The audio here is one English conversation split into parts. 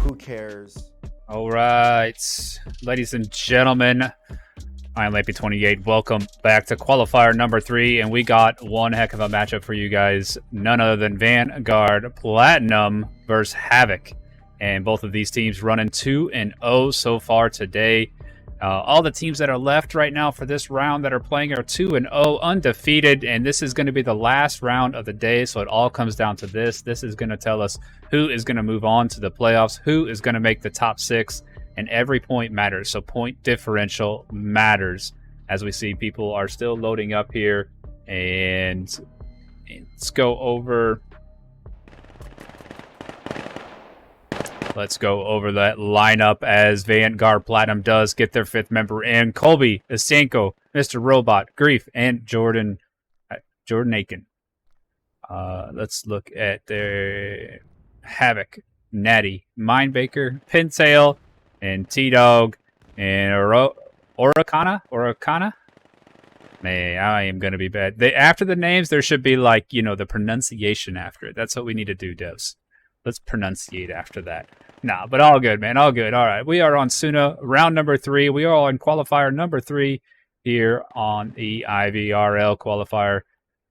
Who cares? All right, ladies and gentlemen, I'm Lappy28. Welcome back to Qualifier number 3, and we got one heck of a matchup for you guys. None other than Vanguard Platinum versus Havoc. And both of these teams running 2-0 so far today. All the teams that are left right now for this round that are playing are 2-0, undefeated, and this is going to be the last round of the day, so it all comes down to this. This is going to tell us who is going to move on to the playoffs, who is going to make the top 6, and every point matters, so point differential matters. As we see, people are still loading up here, and let's go over... Let's go over that lineup as Vanguard Platinum does get their 5th member in. Colby, Isenko, Mr. Robot, Grief, and Jordan Aiken. Let's look at their Havoc, Natty, Mindbaker, Pintail, and T-Dog, and Oricana? Man, I am going to be bad. After the names, there should be like, the pronunciation after it. That's what we need to do, devs. Let's pronunciate after that. Nah, but all good, man. All good. All right. We are on Suna, round number 3. We are on qualifier number 3 here on the IVRL qualifier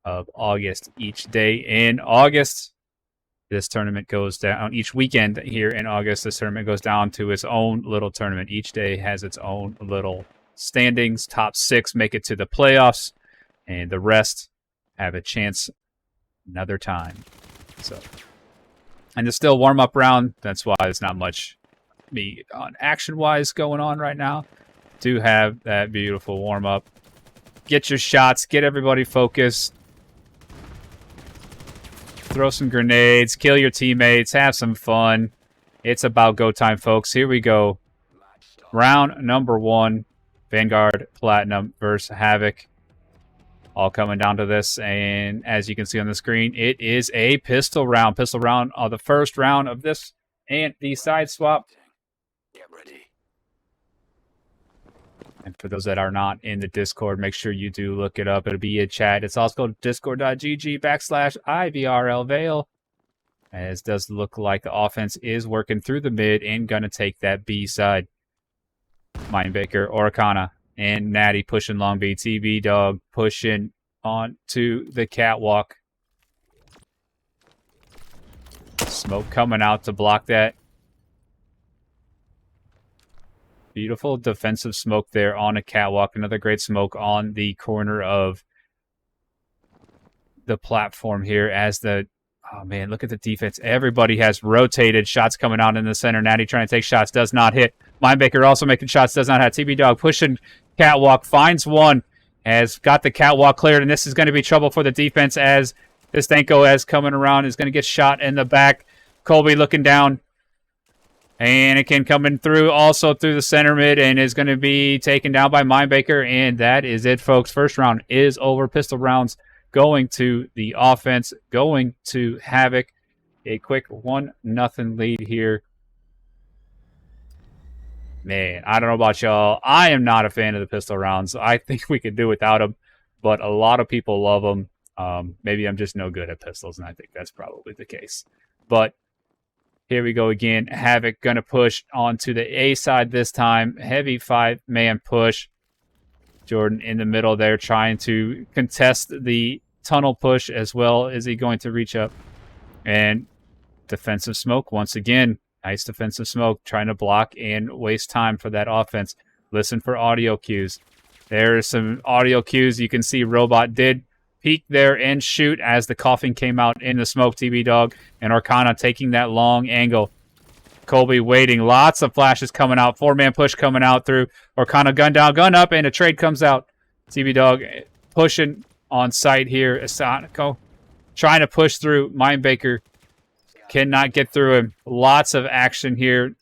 of August. Each day in August, this tournament goes down. Each weekend here in August, this tournament goes down to its own little tournament. Each day has its own little standings. Top 6 make it to the playoffs, and the rest have a chance another time. So... And it's still warm-up round. That's why there's not much on action-wise going on right now. Do have that beautiful warm-up. Get your shots. Get everybody focused. Throw some grenades. Kill your teammates. Have some fun. It's about go time, folks. Here we go. Round number 1. Vanguard Platinum versus Havoc. All coming down to this, and as you can see on the screen, it is a pistol round. Pistol round of the first round of this, and the side swap. Get ready. And for those that are not in the Discord, make sure you do look it up. It'll be in chat. It's also discord.gg/IVRL Vail. As does look like the offense is working through the mid and going to take that B side. Mindbaker, Oricana, and Natty pushing long B. TB Dog pushing on to the catwalk. Smoke coming out to block that. Beautiful defensive smoke there on a catwalk. Another great smoke on the corner of the platform here as the... Oh, man, look at the defense. Everybody has rotated. Shots coming out in the center. Natty trying to take shots. Does not hit. Mindbaker also making shots. Does not have. TB Dog pushing catwalk. Finds one. Has got the catwalk cleared. And this is going to be trouble for the defense as Isenko as coming around is going to get shot in the back. Colby looking down. Anakin coming through also through the center mid and is going to be taken down by Mindbaker. And that is it, folks. First round is over. Pistol rounds going to the offense, going to Havoc. A quick 1-0 lead here. Man, I don't know about y'all. I am not a fan of the pistol rounds. I think we could do without them, but a lot of people love them. Maybe I'm just no good at pistols, and I think that's probably the case. But here we go again. Havoc going to push onto the A side this time. Heavy 5-man push. Jordan in the middle there trying to contest the tunnel push as well. Is he going to reach up? And defensive smoke once again. Nice defensive smoke trying to block and waste time for that offense. Listen for audio cues. There are some audio cues. You can see Robot did peek there and shoot as the coughing came out in the smoke. TB Dog and Arcana taking that long angle. Colby waiting. Lots of flashes coming out. 4-man push coming out through. Orcana gun down, gun up, and a trade comes out. TB Dog pushing on site here. Isenko trying to push through. Mindbaker cannot get through him. Lots of action here.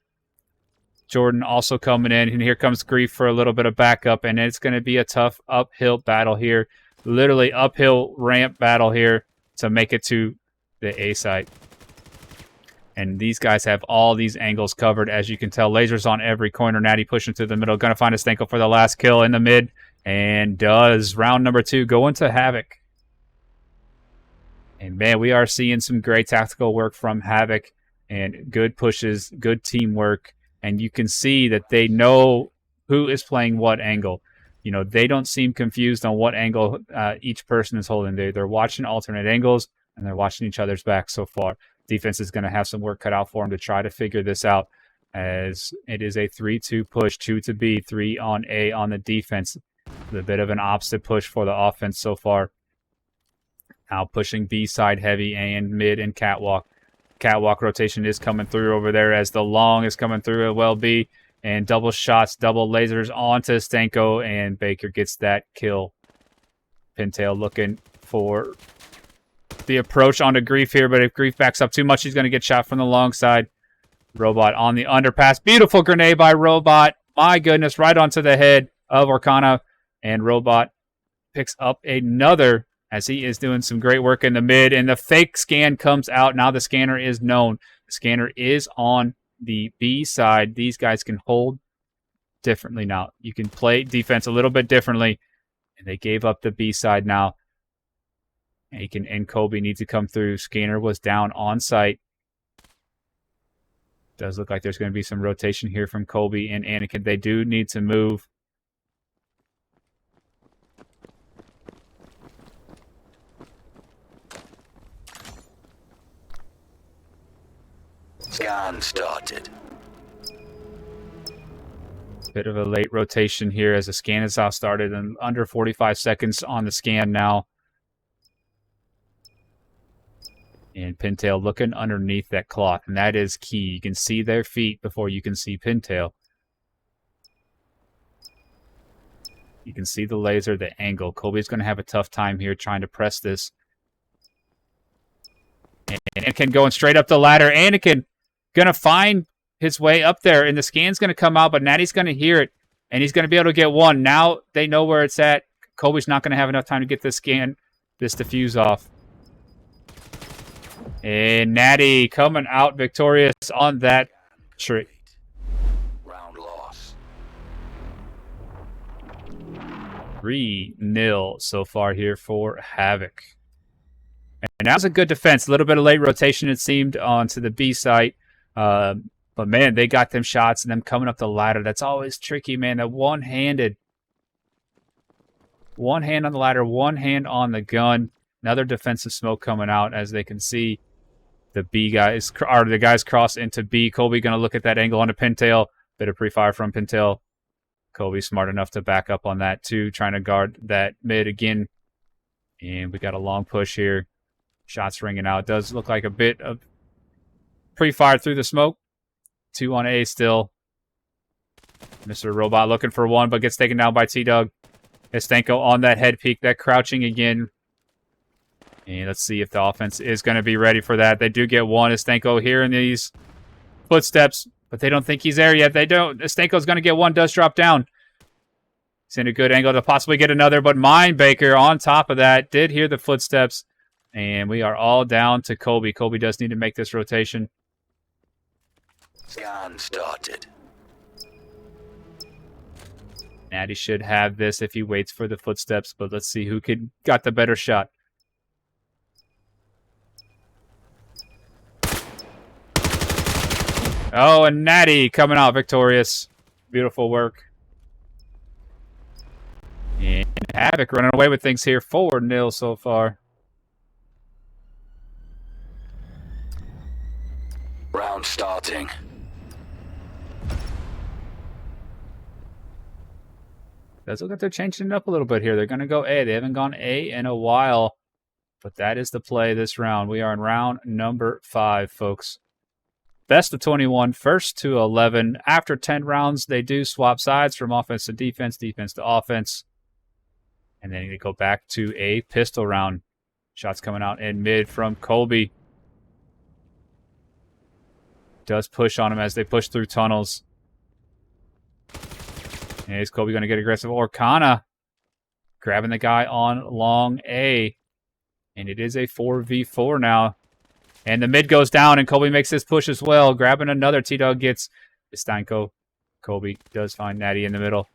Jordan also coming in. And here comes Grief for a little bit of backup. And it's going to be a tough uphill battle here. Literally uphill ramp battle here to make it to the A site. And these guys have all these angles covered, as you can tell. Lasers on every corner. Natty pushing through the middle. Going to find Isenko for the last kill in the mid. And does. Round number 2 going to Havoc. And, man, we are seeing some great tactical work from Havoc. and good pushes, good teamwork, and you can see that they know who is playing what angle. You know, they don't seem confused on what angle each person is holding. They're watching alternate angles, and they're watching each other's back so far. Defense is going to have some work cut out for them to try to figure this out, as it is a 3-2 push, 2 to B, 3 on A on the defense. A bit of an opposite push for the offense so far. Now pushing B side heavy and mid and catwalk. Catwalk rotation is coming through over there as the long is coming through at well B. And double shots, double lasers onto Stanko, and Baker gets that kill. Pintail looking for the approach onto Grief here, but if Grief backs up too much, he's going to get shot from the long side. Robot on the underpass. Beautiful grenade by Robot. My goodness, right onto the head of Orkana. And Robot picks up another as he is doing some great work in the mid. And the fake scan comes out. Now the scanner is known. The scanner is on the B side. These guys can hold differently now. You can play defense a little bit differently. And they gave up the B side now. Aiken and Kobe need to come through. Scanner was down on site. Does look like there's going to be some rotation here from Kobe and Anakin. They do need to move. Scan started. Bit of a late rotation here as the scan is out started and under 45 seconds on the scan now. And Pintail looking underneath that clock, and that is key. You can see their feet before you can see Pintail. You can see the laser, the angle. Kobe's going to have a tough time here trying to press this. And Anakin going straight up the ladder. Anakin going to find his way up there, and the scan's going to come out, but Natty's going to hear it, and he's going to be able to get one. Now they know where it's at. Kobe's not going to have enough time to get this diffuse off. And Natty coming out victorious on that trick. Round loss. 3-0 so far here for Havoc. And that was a good defense. A little bit of late rotation, it seemed, onto the B site. But, man, they got them shots and them coming up the ladder. That's always tricky, man. That one-handed. One hand on the ladder, one hand on the gun. Another defensive smoke coming out as they can see the B guys, or the guys cross into B. Kobe going to look at that angle onto Pintail. Bit of pre-fire from Pintail. Kobe smart enough to back up on that too, trying to guard that mid again. And we got a long push here. Shots ringing out. Does look like a bit of pre-fire through the smoke. 2 on A still. Mr. Robot looking for one, but gets taken down by T-Dog. Estanko on that head peek, that crouching again. And let's see if the offense is going to be ready for that. They do get one. Estanko here in these footsteps, but they don't think he's there yet. They don't. Estanko's going to get one, does drop down. He's in a good angle to possibly get another, but Baker on top of that did hear the footsteps. And we are all down to Kobe. Kobe does need to make this rotation. Scan started. Natty should have this if he waits for the footsteps, but let's see who got the better shot. Oh, and Natty coming out victorious. Beautiful work. And Havoc running away with things here. 4-0 so far. Round starting. Does look like they're changing it up a little bit here. They're going to go A. They haven't gone A in a while. But that is the play this round. We are in round number 5, folks. Best of 21, first to 11. After 10 rounds, they do swap sides from offense to defense, defense to offense. And then they go back to a pistol round. Shots coming out in mid from Colby. Does push on him as they push through tunnels. And is Colby going to get aggressive? Orkana grabbing the guy on long A. And it is a 4v4 now. And the mid goes down, and Kobe makes this push as well. Grabbing another. T-Dog gets Stanko. Kobe does find Natty in the middle.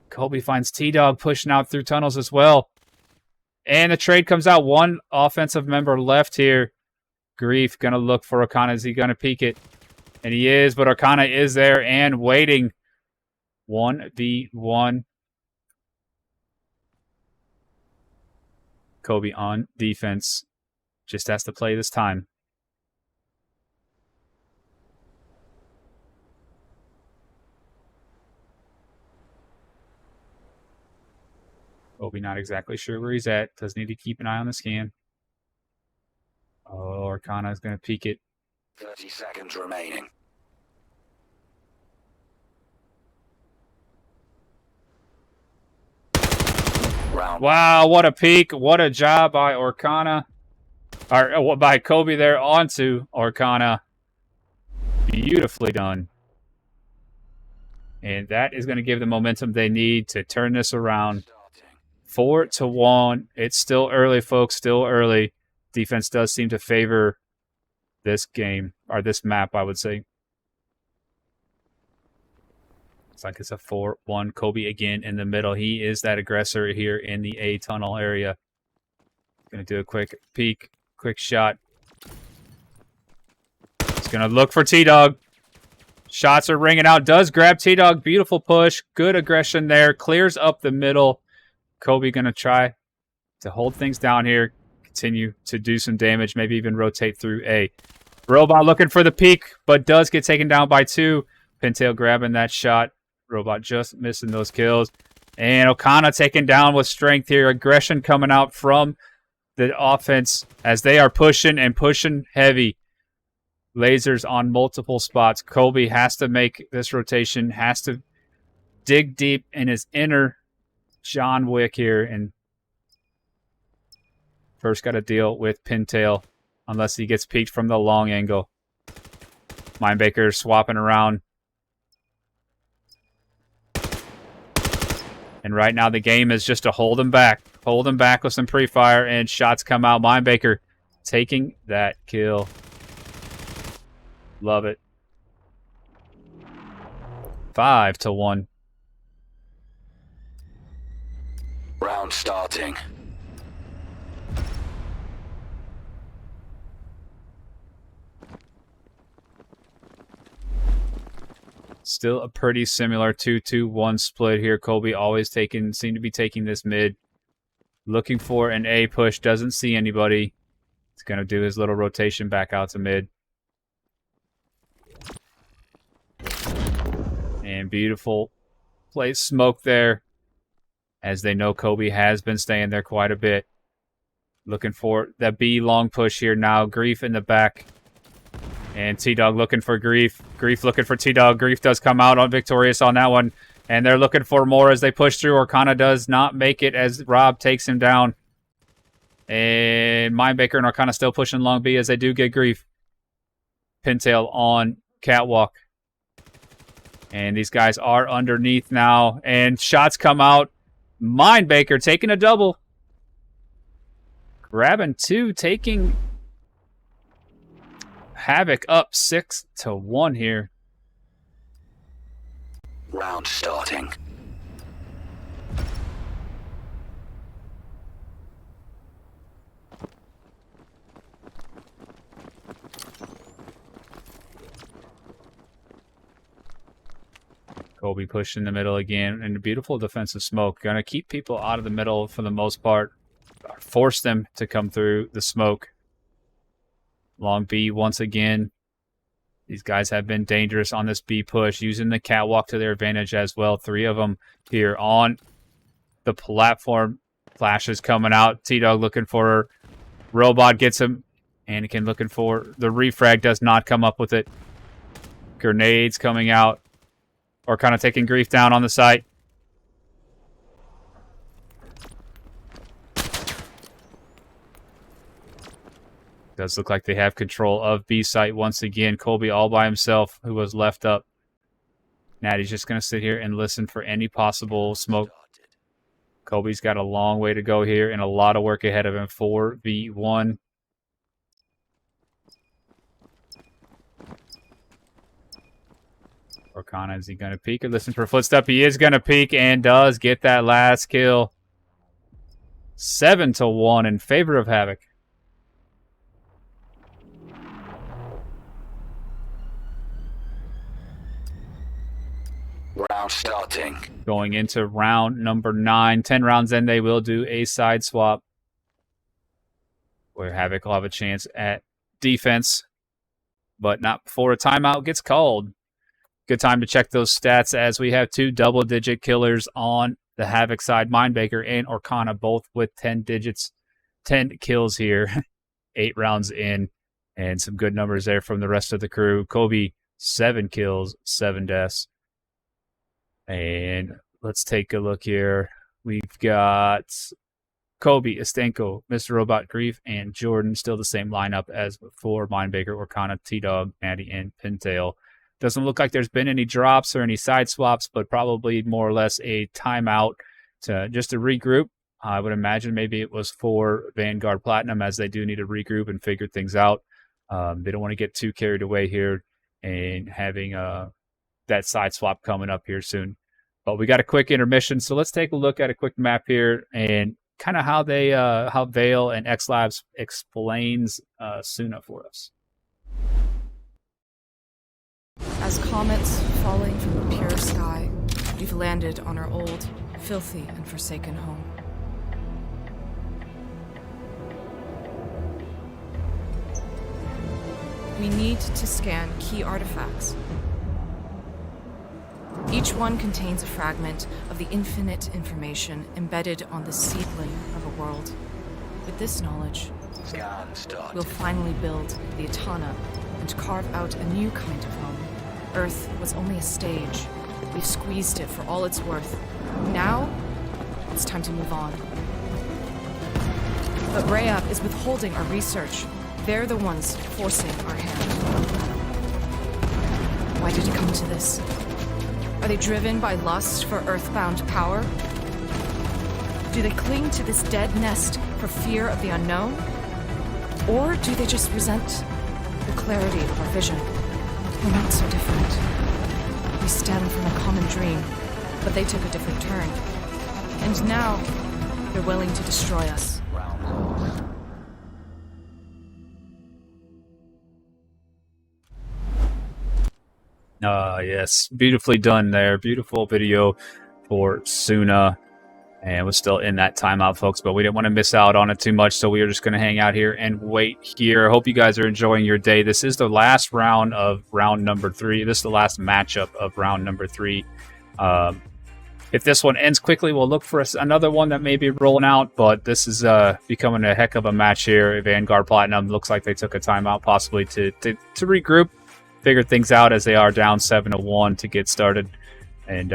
Kobe finds T-Dog pushing out through tunnels as well. And the trade comes out. One offensive member left here. Grief going to look for Arcana. Is he going to peek it? And he is, but Arcana is there and waiting. 1v1. Kobe on defense. Just has to play this time. Kobe not exactly sure where he's at. Does need to keep an eye on the scan. Oh, Arcana is going to peek it. 30 seconds remaining. Round. Wow, what a peek. What a job by Arcana. Or by Kobe there onto Arcana. Beautifully done. And that is going to give the momentum they need to turn this around. 4-1. It's still early, folks. Still early. Defense does seem to favor this game, or this map, I would say. Looks like it's a 4-1. Kobe again in the middle. He is that aggressor here in the A tunnel area. Going to do a quick peek, quick shot. He's going to look for T-Dog. Shots are ringing out. Does grab T-Dog. Beautiful push. Good aggression there. Clears up the middle. Kobe going to try to hold things down here. Continue to do some damage. Maybe even rotate through A. Robot looking for the peak, but does get taken down by 2. Pintail grabbing that shot. Robot just missing those kills. And Okana taken down with strength here. Aggression coming out from the offense as they are pushing and pushing heavy. Lasers on multiple spots. Kobe has to make this rotation, has to dig deep in his inner John Wick here, and first got to deal with Pintail unless he gets peeked from the long angle. Mindbaker swapping around. And right now the game is just to hold him back. Hold him back with some pre-fire, and shots come out. Mindbaker taking that kill. Love it. 5-1. Round starting. Still a pretty similar 2-2-1 split here. Kobe always seem to be taking this mid. Looking for an A push. Doesn't see anybody. He's going to do his little rotation back out to mid. And beautiful place smoke there, as they know Kobe has been staying there quite a bit. Looking for that B long push here now. Grief in the back. And T-Dog looking for Grief. Grief looking for T-Dog. Grief does come out on victorious on that one. And they're looking for more as they push through. Arcana does not make it as Rob takes him down. And Mindbaker and Arcana still pushing long B as they do get Grief. Pintail on Catwalk. And these guys are underneath now. And shots come out. Mindbaker taking a double. Grabbing 2, taking Havoc up 6-1 here. Round starting. Kobe pushed in the middle again, and a beautiful defensive smoke. Going to keep people out of the middle for the most part. Force them to come through the smoke. Long B once again. These guys have been dangerous on this B push, using the catwalk to their advantage as well. 3 of them here on the platform. Flashes coming out. T-Dog looking for her. Robot gets him. Anakin looking for the refrag. Does not come up with it. Grenades coming out. Or kind of taking Grief down on the site. Does look like they have control of B site once again. Colby all by himself, who was left up. Natty's just going to sit here and listen for any possible smoke. Colby's got a long way to go here and a lot of work ahead of him. 4v1. Arcana, is he going to peek or listen for a footstep? He is going to peek and does get that last kill. 7-1 in favor of Havoc. Round starting. Going into round number 9. 10 rounds in, they will do a side swap where Havoc will have a chance at defense, but not before a timeout gets called. Good time to check those stats as we have 2 double-digit killers on the Havoc side. Mindbaker and Orkana both with 10 kills here. 8 rounds in, and some good numbers there from the rest of the crew. Kobe, 7 kills, 7 deaths. And let's take a look here. We've got Kobe, Estenko, Mr. Robot, Grief, and Jordan. Still the same lineup as before. Mindbaker, Orkana, T-Dog, Maddie, and Pintail. Doesn't look like there's been any drops or any side swaps, but probably more or less a timeout just to regroup. I would imagine maybe it was for Vanguard Platinum, as they do need to regroup and figure things out. They don't want to get too carried away here and having that side swap coming up here soon. But we got a quick intermission, so let's take a look at a quick map here and kind of how they how Vail and X Labs explains Suna for us. As comets falling from the pure sky, we've landed on our old, filthy, and forsaken home. We need to scan key artifacts. Each one contains a fragment of the infinite information embedded on the seedling of a world. With this knowledge, Scan start. we'll finally build the Etana and carve out a new kind of home. Earth was only a stage. We've squeezed it for all it's worth. Now, it's time to move on. But Rayab is withholding our research. They're the ones forcing our hand. Why did it come to this? Are they driven by lust for earthbound power? Do they cling to this dead nest for fear of the unknown? Or do they just resent the clarity of our vision? We're not so different. We stem from a common dream, but they took a different turn. And now, they're willing to destroy us. Round lost. Yes, beautifully done there. Beautiful video for Suna. And we're still in that timeout, folks, but we didn't want to miss out on it too much, so we are just going to hang out here and wait here. I hope you guys are enjoying your day. This is the last round of round number 3. This is the last matchup of round number 3. If this one ends quickly, we'll look for another one that may be rolling out, but this is becoming a heck of a match here. Vanguard Platinum looks like they took a timeout possibly to regroup, figure things out as they are down 7-1 to get started. And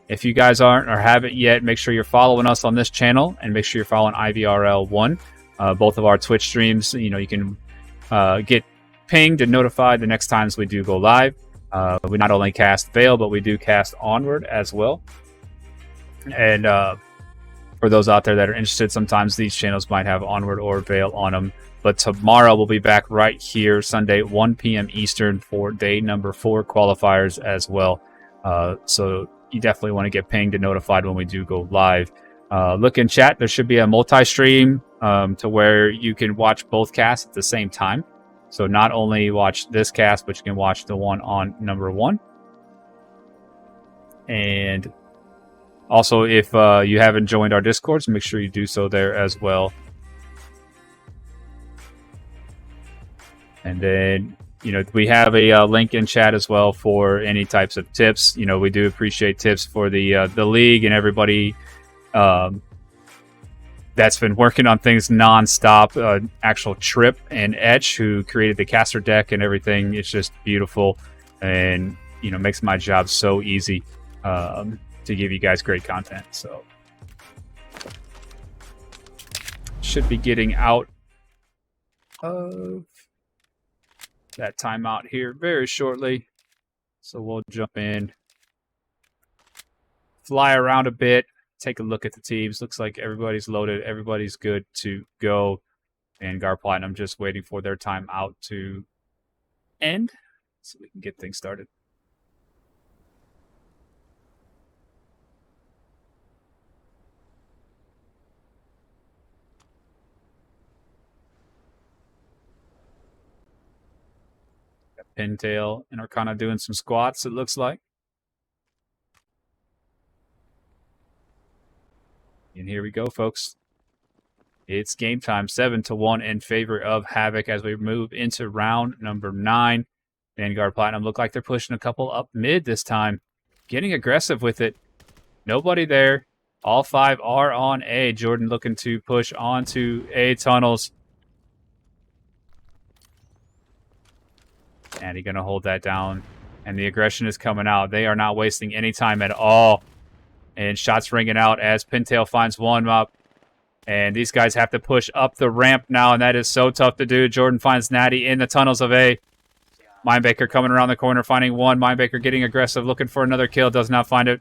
if you guys aren't or haven't yet, make sure you're following us on this channel and make sure you're following IVRL1. Both of our Twitch streams, you can get pinged and notified the next times we do go live. We not only cast Vail, but we do cast Onward as well. And for those out there that are interested, sometimes these channels might have Onward or Vail on them. But tomorrow we'll be back right here, Sunday, 1 p.m. Eastern, for day number 4 qualifiers as well. So you definitely want to get pinged and notified when we do go live. Look in chat. There should be a multi-stream to where you can watch both casts at the same time. So not only watch this cast, but you can watch the one on number 1. And also, if you haven't joined our Discords, make sure you do so there as well. And then, we have a link in chat as well for any types of tips. We do appreciate tips for the league and everybody that's been working on things nonstop. Actual Trip and Etch, who created the caster deck and everything. It's just beautiful and, makes my job so easy to give you guys great content. So, should be getting out of that timeout here very shortly, so we'll jump in, fly around a bit, take a look at the teams. Looks like everybody's loaded, everybody's good to go. Vanguard Platinum just waiting for their timeout to end so we can get things started. Pintail and are kind of doing some squats, it looks like. And here we go, folks. It's game time, 7-1 in favor of Havoc as we move into round number 9. Vanguard Platinum look like they're pushing a couple up mid this time. Getting aggressive with it. Nobody there. All 5 are on A. Jordan looking to push onto A tunnels. And he's going to hold that down. And the aggression is coming out. They are not wasting any time at all. And shots ringing out as Pintail finds one up. And these guys have to push up the ramp now, and that is so tough to do. Jordan finds Natty in the tunnels of A. Mindbaker coming around the corner, finding one. Mindbaker getting aggressive, looking for another kill. Does not find it.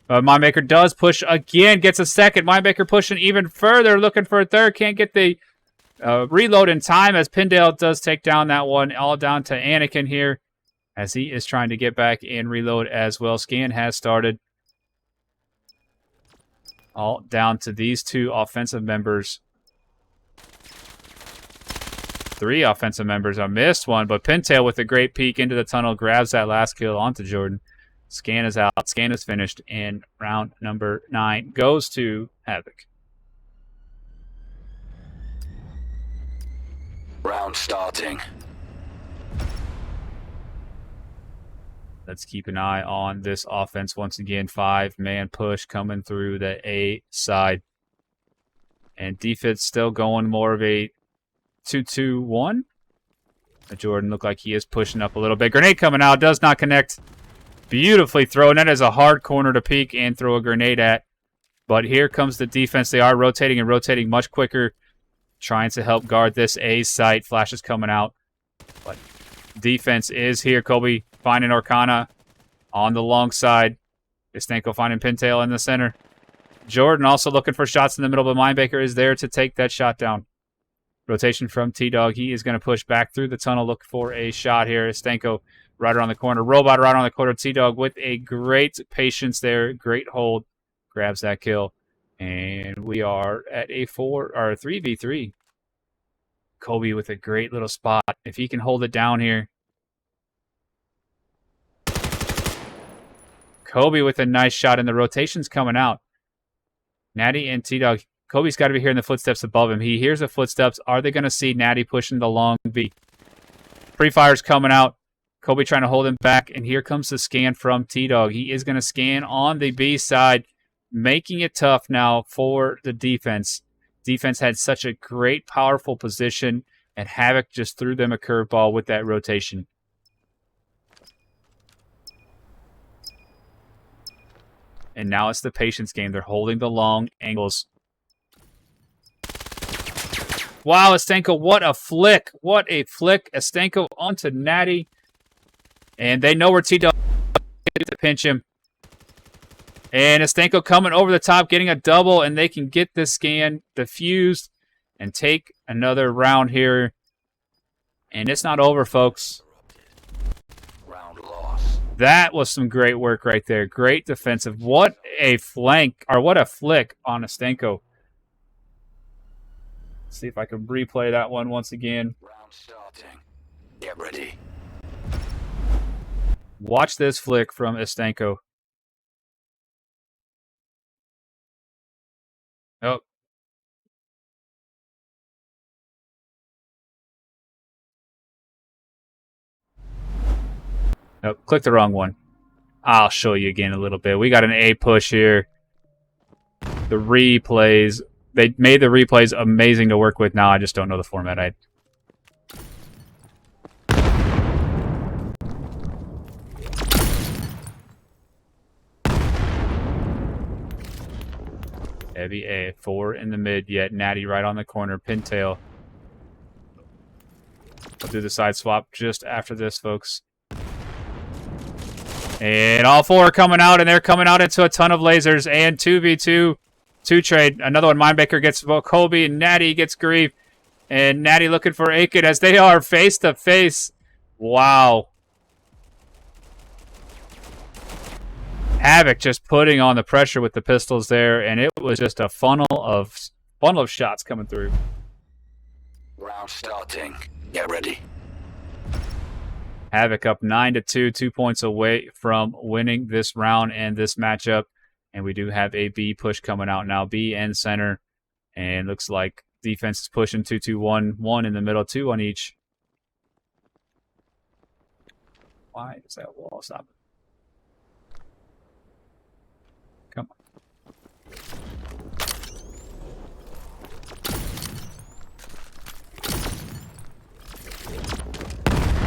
Mindbaker does push again, gets a second. Mindbaker pushing even further, looking for a third. Can't get the reload in time as Pintail does take down that one. All down to Anakin here as he is trying to get back and reload as well. Scan has started. All down to these 2 offensive members. 3 offensive members. I missed one, but Pintail with a great peek into the tunnel grabs that last kill onto Jordan. Scan is out. Scan is finished, and round number 9 goes to Havoc. Round starting. Let's keep an eye on this offense once again. 5-man push coming through the A side. And defense still going more of a 2-2-1. Jordan looked like he is pushing up a little bit. Grenade coming out. Does not connect. Beautifully thrown. That is a hard corner to peek and throw a grenade at. But here comes the defense. They are rotating and rotating much quicker. Trying to help guard this A site. Flash is coming out. But defense is here. Kobe finding Orkana on the long side. Istanko finding Pintail in the center. Jordan also looking for shots in the middle, but Mindbaker is there to take that shot down. Rotation from T-Dog. He is going to push back through the tunnel, look for a shot here. Istanko right around the corner. Robot right on the corner. T-Dog with a great patience there. Great hold. Grabs that kill. And we are at a 3v3. Kobe with a great little spot. If he can hold it down here. Kobe with a nice shot, and the rotation's coming out. Natty and T-Dog. Kobe's got to be hearing the footsteps above him. He hears the footsteps. Are they going to see Natty pushing the long B? Pre-fire's coming out. Kobe trying to hold him back, and here comes the scan from T-Dog. He is going to scan on the B side, making it tough now for the defense. Defense had such a great, powerful position, and Havoc just threw them a curveball with that rotation. And now it's the patience game. They're holding the long angles. Wow, Istanko, what a flick. What a flick. Istanko onto Natty. And they know where T-Dog is to pinch him. And Istanko coming over the top, getting a double, and they can get this scan diffused and take another round here. And it's not over, folks. Round lost. That was some great work right there. Great defensive. What a flank, or what a flick on Istanko. Let's see if I can replay that one once again. Round starting. Get ready. Watch this flick from Istanko. Oh. Nope, click the wrong one. I'll show you again a little bit. We got an A push here. The replays. They made the replays amazing to work with now. I just don't know the format. Heavy A. 4 in the mid, yet Natty right on the corner. Pintail. We'll do the side swap just after this, folks. And all 4 are coming out, and they're coming out into a ton of lasers. And 2v2, 2-trade. Another one, Mindbaker gets Kobe, and Natty gets grief. And Natty looking for Aiken as they are face to face. Wow. Havoc just putting on the pressure with the pistols there, and it was just a funnel of shots coming through. Round starting. Get ready. Havoc up 9-2, 2 points away from winning this round and this matchup. And we do have a B push coming out now. B and center. And looks like defense is pushing 2-2-1. 1 in the middle, 2 on each. Why is that wall stop? Come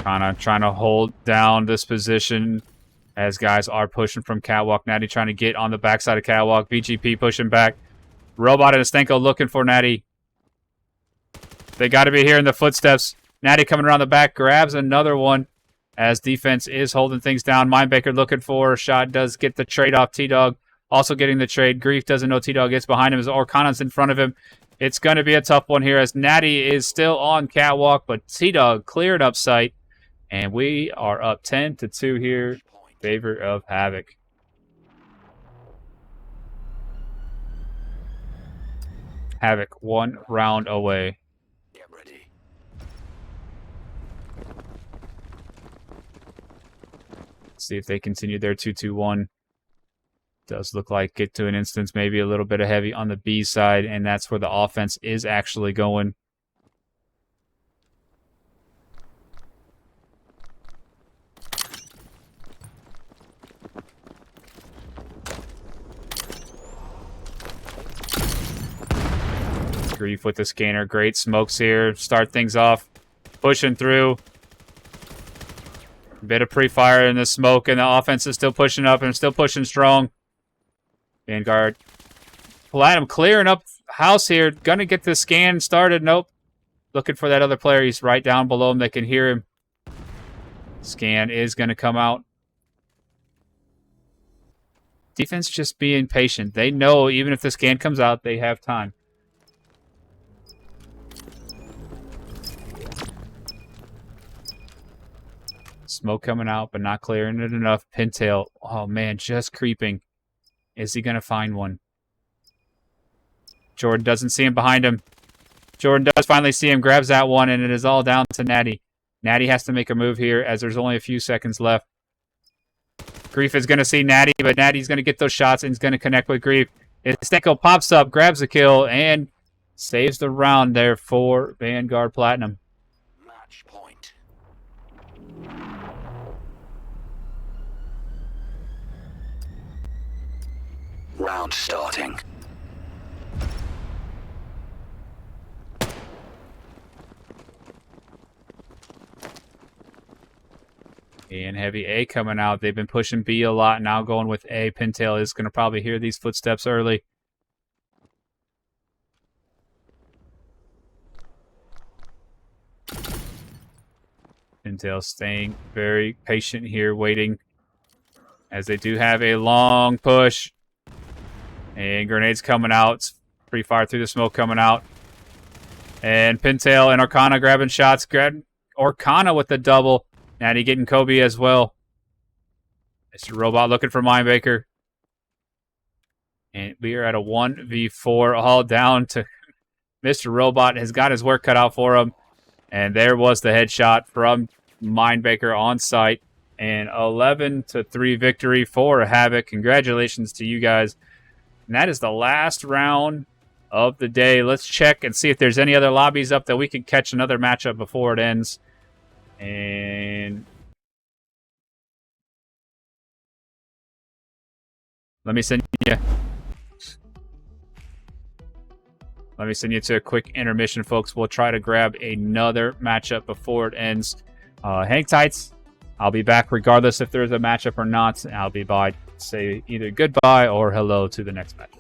on. Trying to hold down this position as guys are pushing from Catwalk. Natty trying to get on the backside of Catwalk. VGP pushing back. Robot and Stenko looking for Natty. They got to be hearing the footsteps. Natty coming around the back. Grabs another one as defense is holding things down. Mindbaker looking for a shot. Does get the trade off. T-Dog also getting the trade. Grief doesn't know T-Dog gets behind him as Orkana's in front of him. It's going to be a tough one here as Natty is still on Catwalk, but T-Dog cleared up sight. And we are up 10-2 here in favor of Havoc. Havoc 1 round away. Get ready. See if they continue their 2-2-1. Does look like get to an instance, maybe a little bit of heavy on the B side, and that's where the offense is actually going. Grief with the scanner. Great smokes here. Start things off. Pushing through. Bit of pre-fire in the smoke, and the offense is still pushing up and still pushing strong. Vanguard. Platinum clearing up house here. Gonna get the scan started. Nope. Looking for that other player. He's right down below him. They can hear him. Scan is gonna come out. Defense just being patient. They know even if the scan comes out, they have time. Smoke coming out, but not clearing it enough. Pintail, oh man, just creeping. Is he going to find one? Jordan doesn't see him behind him. Jordan does finally see him, grabs that one, and it is all down to Natty. Natty has to make a move here as there's only a few seconds left. Grief is going to see Natty, but Natty's going to get those shots and he's going to connect with Grief. Stenko pops up, grabs the kill, and saves the round there for Vanguard Platinum. Match point. Round starting. And heavy A coming out. They've been pushing B a lot. Now going with A. Pintail is going to probably hear these footsteps early. Pintail staying very patient here, waiting. As they do have a long push. And grenades coming out. Free fire through the smoke coming out. And Pintail and Orkana grabbing shots. Grab Orkana with the double. Natty getting Kobe as well. Mr. Robot looking for Mindbaker. And we are at a 1v4 all down to Mr. Robot has got his work cut out for him. And there was the headshot from Mindbaker on site. And 11-3 victory for Havoc. Congratulations to you guys. And that is the last round of the day. Let's check and see if there's any other lobbies up that we can catch another matchup before it ends. And let me send you to a quick intermission, folks. We'll try to grab another matchup before it ends. Hang tight. I'll be back regardless if there's a matchup or not. I'll be by say either goodbye or hello to the next match.